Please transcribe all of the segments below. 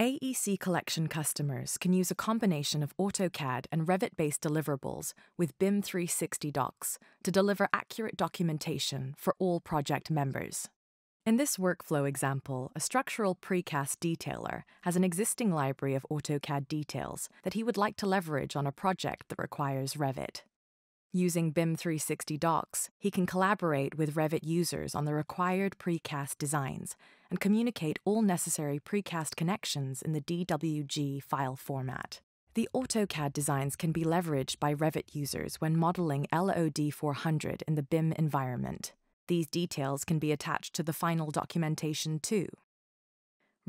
AEC collection customers can use a combination of AutoCAD and Revit-based deliverables with BIM 360 docs to deliver accurate documentation for all project members. In this workflow example, a structural precast detailer has an existing library of AutoCAD details that he would like to leverage on a project that requires Revit. Using BIM 360 docs, he can collaborate with Revit users on the required precast designs and communicate all necessary precast connections in the DWG file format. The AutoCAD designs can be leveraged by Revit users when modeling LOD 400 in the BIM environment. These details can be attached to the final documentation too.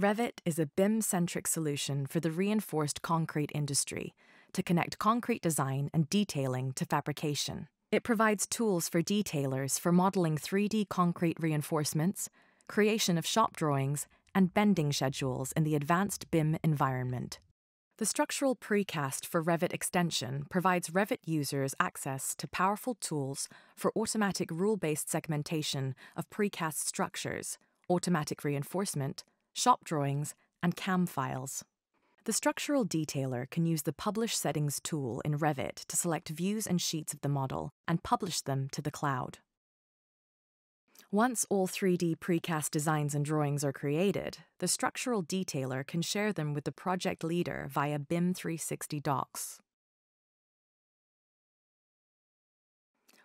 Revit is a BIM-centric solution for the reinforced concrete industry to connect concrete design and detailing to fabrication. It provides tools for detailers for modeling 3D concrete reinforcements, creation of shop drawings, and bending schedules in the advanced BIM environment. The structural precast for Revit extension provides Revit users access to powerful tools for automatic rule-based segmentation of precast structures, automatic reinforcement, shop drawings, and CAM files. The structural detailer can use the Publish Settings tool in Revit to select views and sheets of the model and publish them to the cloud. Once all 3D precast designs and drawings are created, the structural detailer can share them with the project leader via BIM 360 docs.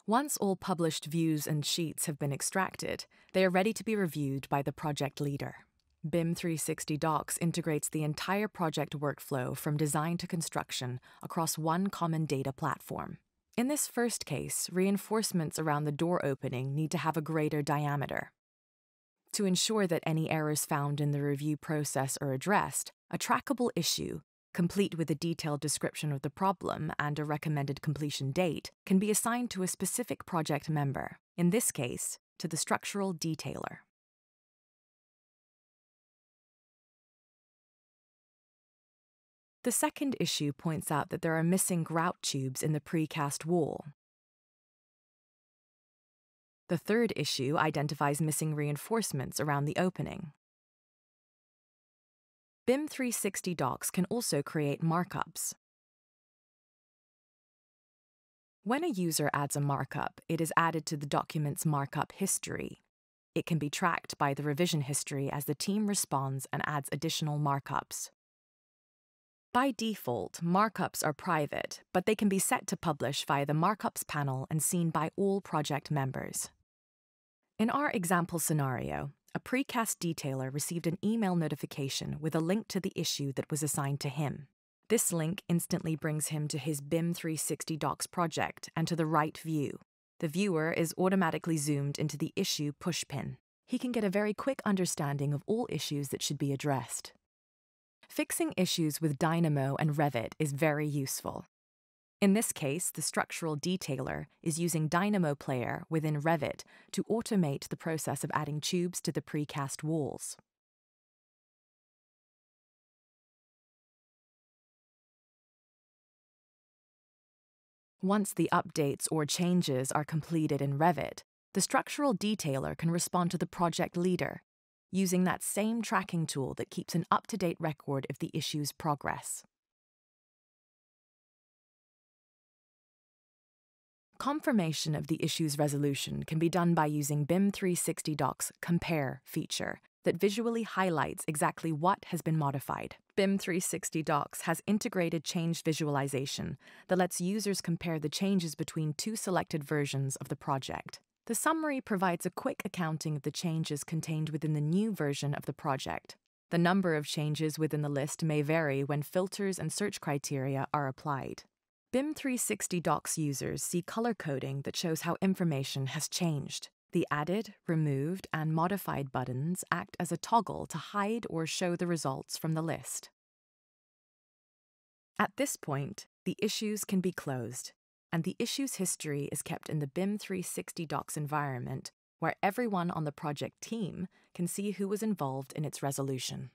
Once all published views and sheets have been extracted, they are ready to be reviewed by the project leader. BIM 360 docs integrates the entire project workflow from design to construction across one common data platform. In this first case, reinforcements around the door opening need to have a greater diameter. To ensure that any errors found in the review process are addressed, a trackable issue, complete with a detailed description of the problem and a recommended completion date, can be assigned to a specific project member, in this case, to the structural detailer. The second issue points out that there are missing grout tubes in the precast wall. The third issue identifies missing reinforcements around the opening. BIM 360 docs can also create markups. When a user adds a markup, it is added to the document's markup history. It can be tracked by the revision history as the team responds and adds additional markups. By default, markups are private, but they can be set to publish via the Markups panel and seen by all project members. In our example scenario, a precast detailer received an email notification with a link to the issue that was assigned to him. This link instantly brings him to his BIM 360 docs project and to the right view. The viewer is automatically zoomed into the issue pushpin. He can get a very quick understanding of all issues that should be addressed. Fixing issues with Dynamo and Revit is very useful. In this case, the structural detailer is using Dynamo Player within Revit to automate the process of adding tubes to the precast walls. Once the updates or changes are completed in Revit, the structural detailer can respond to the project leader, using that same tracking tool that keeps an up-to-date record of the issue's progress. Confirmation of the issue's resolution can be done by using BIM 360 docs' Compare feature that visually highlights exactly what has been modified. BIM 360 docs has integrated change visualization that lets users compare the changes between two selected versions of the project. The summary provides a quick accounting of the changes contained within the new version of the project. The number of changes within the list may vary when filters and search criteria are applied. BIM 360 docs users see color coding that shows how information has changed. The added, removed, and modified buttons act as a toggle to hide or show the results from the list. At this point, the issues can be closed, and the issue's history is kept in the BIM 360 docs environment, where everyone on the project team can see who was involved in its resolution.